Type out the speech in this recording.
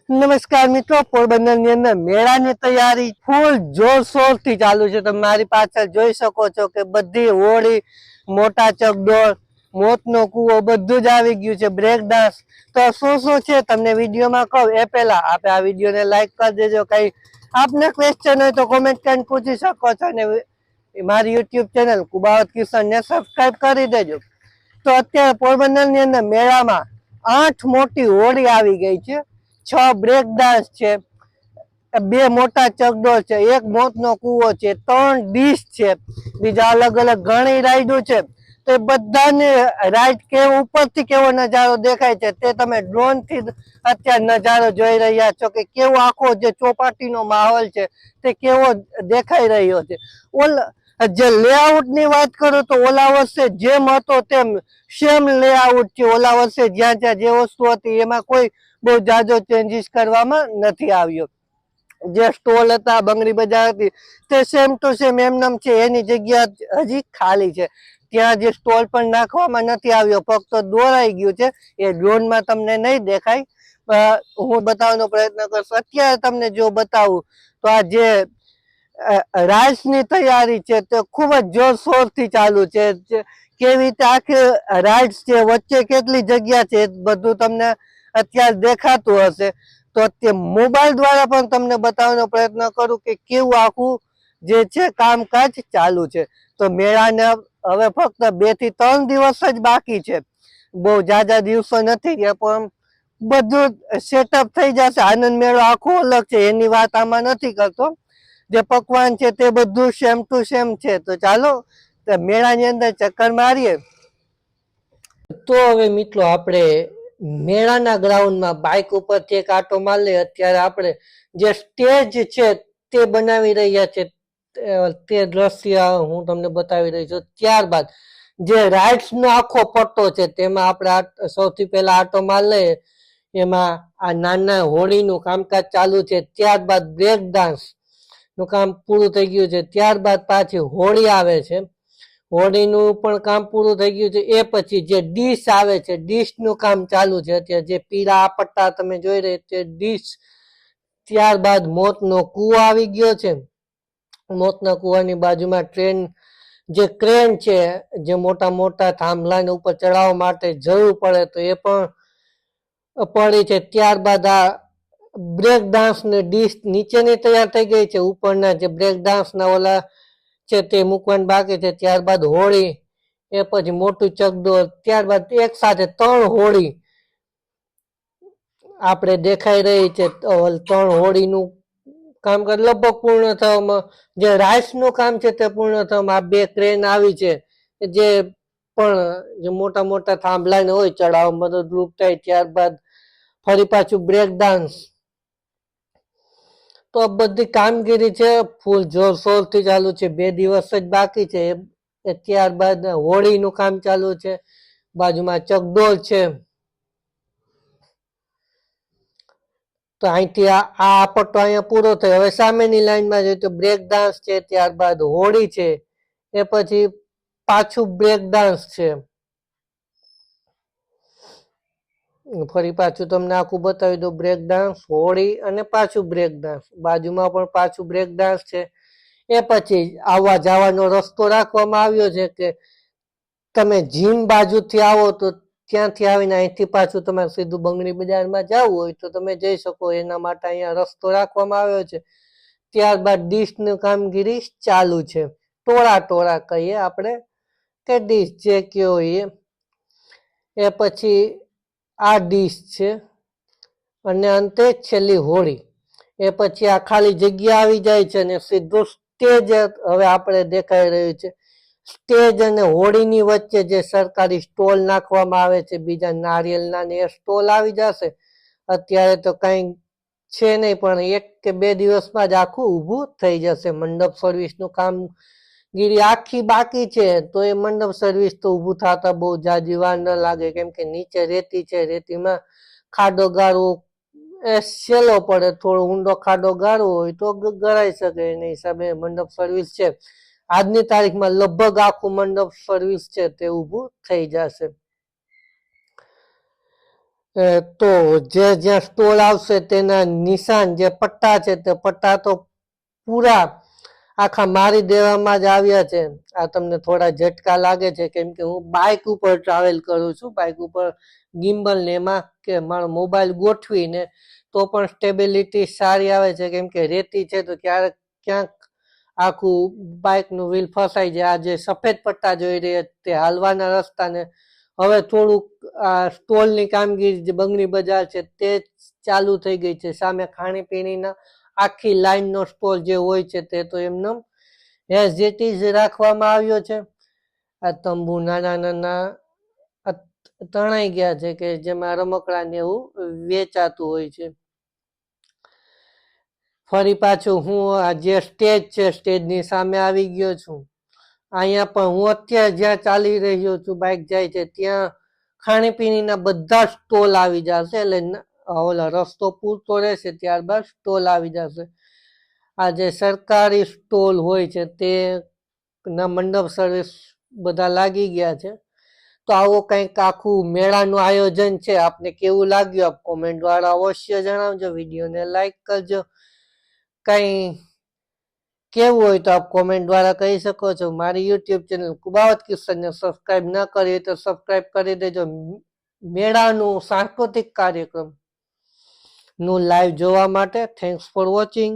નમસ્કાર મિત્રો, પોરબંદર ની અંદર મેળાની તૈયારી ફૂલ જોરશોર થી ચાલુ છે। તમે મારી પાછળ જોઈ શકો છો કે બધી હોળી, મોટા ચકડોળ, મોતનો કૂવો બધું જ આવી ગયું છે। બ્રેક ડાન્સ તો શું શું છે તમને વિડીયોમાં કહું એ પહેલા આપણે આ વિડીયોને લાઈક કરી દેજો। કઈ આપને ક્વેશ્ચન હોય તો કોમેન્ટ કરીને પૂછી શકો છો અને મારી યુટ્યુબ ચેનલ કુબાવત કિશનને સબસ્ક્રાઇબ કરી દેજો। તો અત્યારે પોરબંદર ની અંદર મેળામાં 8 મોટી હોળી આવી ગઈ છે, 6 બ્રેક ડાન્સ છે, 2 મોટા ચકડોળ છે, 1 મોતનો કૂવો છે, 3 ડીશ છે, બીજા અલગ અલગ ઘણી રાઈડો છે। તો એ બધાને રાઈડ કેવો ઉપરથી કેવો નજારો દેખાય છે તે તમે ડ્રોન થી અત્યારે નજારો જોઈ રહ્યા છો કે કેવો આખો જે ચોપાટીનો માહોલ છે તે કેવો દેખાઈ રહ્યો છે। જે લેઆઉટ ની વાત કરું તો ઓલા વર્ષે જેમ હતો તેમ સેમ લેઆઉટ છે। ઓલા વર્ષે જ્યાં જ્યાં જે વસ્તુ હતી એમાં કોઈ બહુ જાજો ચેન્જીસ કરવામાં નથી આવ્યો। જે સ્ટોલ હતા, બંગડી બજાર હતી તે સેમ ટુ સેમ એમનેમ છે, એની જગ્યા હજી ખાલી છે। ત્યાં જે સ્ટોલ પણ નાખવામાં નથી આવ્યો, ફક્ત દોરાઈ ગયું છે, એ ડ્રોનમાં તમને નહીં દેખાય, હું બતાવવાનો પ્રયત્ન કરશું। અત્યારે તમને જો બતાવું તો આ જે રાઇડ્સની તૈયારી છે તે ખૂબ જ જોરશોરથી ચાલુ છે। કેવી રીતે આખી રાઇડ્સ છે, વચ્ચે કેટલી જગ્યા છે બધું તમને અત્યારે દેખાતું હશે। તો તે મોબાઈલ દ્વારા પણ તમને બતાવવાનો પ્રયત્ન કરું કે કેવું આખું જે છે કામકાજ ચાલુ છે। તો મેળાને હવે ફક્ત 2 થી 3 દિવસ જ બાકી છે, બહુ જાજા દિવસો નથી રહ્યા, પણ બધું સેટઅપ થઈ જશે। આનંદ મેળો આખો અલગ છે, એની વાત આમાં નથી કરતો। જે પકવાન છે તે બધું સેમ ટુ સેમ છે। તો ચાલો મેળાની અંદર ચક્કર મારીએ। તો હવે મિત્રો આપણે મેળાના ગ્રાઉન્ડમાં બાઇક ઉપરથી એક આટો મારી લઈએ। અત્યારે આપણે જે સ્ટેજ છે તે બનાવી રહ્યા છે, તે દ્રશ્ય હું તમને બતાવી રહી છું। ત્યારબાદ જે રાઇડ્સ નો આખો પટ્ટો છે તેમાં આપણે સૌથી પહેલા આટો મારી લઈએ। એમાં આ નાના હોળીનું કામકાજ ચાલુ છે, ત્યારબાદ બ્રેક ડાન્સ નું કામ પૂરું થઈ ગયું છે, ત્યારબાદ પાછી હોળી આવે છે, હોળીનું પણ કામ પૂરું થઈ ગયું છે। એ પછી જે ડીશ આવે છે, ડીશ નું કામ ચાલુ છે અત્યારે, જે પીળા પટ્ટા તમે જોઈ રહ્યા તે ડીશ। ત્યારબાદ મોતનો કૂવો આવી ગયો છે, મોતના કૂવાની બાજુમાં ટ્રેન જે ક્રેન છે, જે મોટા મોટા થાંભલાને ઉપર ચડાવવા માટે જરૂર પડે તો એ પણ પડી છે। ત્યારબાદ આ બ્રેક ડાન્સ ને ડીશ નીચેની તૈયાર થઈ ગઈ છે, ઉપરના જે બ્રેક ડાન્સ ના ઓલા છે તે મૂકવાનું બાકી છે। ત્યારબાદ હોળી, એ પછી મોટું ચકડોળ, ત્યારબાદ એક સાથે 3 હોળી આપણે દેખાઈ રહી છે। 3 હોળીનું કામકાજ લગભગ પૂર્ણ થવામાં, જે રાઇડ્સ નું કામ છે તે પૂર્ણ થવામાં આ 2 ક્રેન આવી છે, જે પણ જે મોટા મોટા થાંભલાને હોય ચડાવવામાં મદદરૂપ થાય। ત્યારબાદ ફરી પાછું બ્રેક ડાન્સ। તો આ બધી કામગીરી છે ફૂલ જોરશોરથી ચાલુ છે, 2 દિવસ જ બાકી છે। ત્યારબાદ હોળીનું કામ ચાલુ છે, બાજુમાં ચકડોળ છે। તો અહીંથી આ પટ્ટો અહીંયા પૂરો થયો। હવે સામેની લાઈનમાં જોઈએ તો બ્રેક ડાન્સ છે, ત્યારબાદ હોળી છે, એ પછી પાછું બ્રેક ડાન્સ છે। ફરી પાછું તમને આખું બતાવી દઉં, બ્રેક ડાન્સ, હોળી અને પાછું બ્રેક ડાન્સ, બાજુમાં પણ પાછું બ્રેક ડાન્સ છે। એ પછી આવવા જવાનો રસ્તો રાખવામાં આવ્યો છે કે તમે જીમ બાજુથી આવો તો ત્યાંથી આવીને અહીંથી પાછું તમારે સીધું બંગડી બજારમાં જવું હોય તો તમે જઈ શકો, એના માટે અહીંયા રસ્તો રાખવામાં આવ્યો છે। ત્યારબાદ ડીશની કામગીરી ચાલુ છે, ટોળા ટોળા કહીએ આપણે કે ડીશ જે કયો હોય એ પછી આ ડીશ છે અને અંતે છેલ્લી હોળી, એ પછી આ ખાલી જગ્યા આવી જાય છે અને સીધું સ્ટેજ હવે આપણે દેખાઈ રહ્યું છે। સ્ટેજ અને હોળીની વચ્ચે જે સરકારી સ્ટોલ નાખવામાં આવે છે, બીજા નારિયેલના ને એ સ્ટોલ આવી જશે। અત્યારે તો કઈ છે નહીં, પણ 1 કે 2 દિવસમાં જ આખું ઊભું થઈ જશે। મંડપ સર્વિસનું કામગીરી આખી બાકી છે, તો એ મંડપ સર્વિસ તો ઊભું થતા બહુ જાજી વાર ન લાગે, કેમ કે નીચે રેતી છે, રેતીમાં ખાડો ગાળવો એ સહેલો પડે, થોડો ઊંડો ખાડો ગાળવો હોય તો ગળાઈ શકે। એના હિસાબે મંડપ સર્વિસ છે આજની તારીખમાં લગભગ આખું મંડપ સર્વિસ છે તે ઊભું થઈ જશે। તો જે જ્યાં સ્ટોલ આવશે તેના નિશાન જે પટ્ટા છે તે પટ્ટા તો પૂરા આખા મારી દેવામાં જ આવ્યા છે. આ તમને થોડા ઝટકા લાગે છે કેમ કે હું બાઇક ઉપર ટ્રાવેલ કરું છું. બાઇક ઉપર ગિમ્બલ ને એમાં કે મારો મોબાઈલ ગોઠવીને તો પણ સ્ટેબિલિટી સારી આવે છે કેમ કે રેતી છે તો ક્યારેક ક્યાંક આખું બાઇકનું વ્હીલ ફસાઈ જાય. આ જે સફેદ પટ્ટા જોઈ રહ્યા તે હાલવાના રસ્તાને હવે થોડુંક આ સ્ટોલની કામગીરી જે બંગડી બજાર છે તે ચાલુ થઈ ગઈ છે. સામે ખાણીપીણીના આખી લાઈનનો સ્ટોલ જે હોય છે તે તો એમને એઝ ઇટ ઇઝ રાખવામાં આવ્યો છે. આ તંબુ નાના નાના તણાઈ ગયા છે કે જેમાં રમકડા ને એવું વેચાતું હોય છે. ફરી પાછું હું આ જે સ્ટેજ છે સ્ટેજની સામે આવી ગયો છું. અહીંયા પણ હું અત્યારે જ્યાં ચાલી રહ્યો છું બાઇક જાય છે ત્યાં ખાણીપીણીના બધા સ્ટોલ આવી જશે. એટલે ઓલા રસ્તો પૂરતો રહેશે ત્યારબાદ સ્ટોલ આવી જશે. આ જે સરકારી સ્ટોલ હોય છે તે ના મંડપ સર્વિસ બધા લાગી ગયા છે. તો આવો કંઈક આખું મેળાનું આયોજન છે. આપને કેવું લાગ્યું આપ કોમેન્ટ દ્વારા અવશ્ય જણાવજો. વિડીયોને લાઈક કરજો. કંઈ કેવું હોય તો આપ કોમેન્ટ દ્વારા કહી શકો છો. મારી યુટ્યુબ ચેનલ કુબાવત કિસ્સાને સબસ્ક્રાઇબ ન કરી તો સબસ્ક્રાઇબ કરી દેજો. મેળાનું સાંસ્કૃતિક કાર્યક્રમ નું લાઈવ જોવા માટે થેન્ક્સ ફોર વોચિંગ.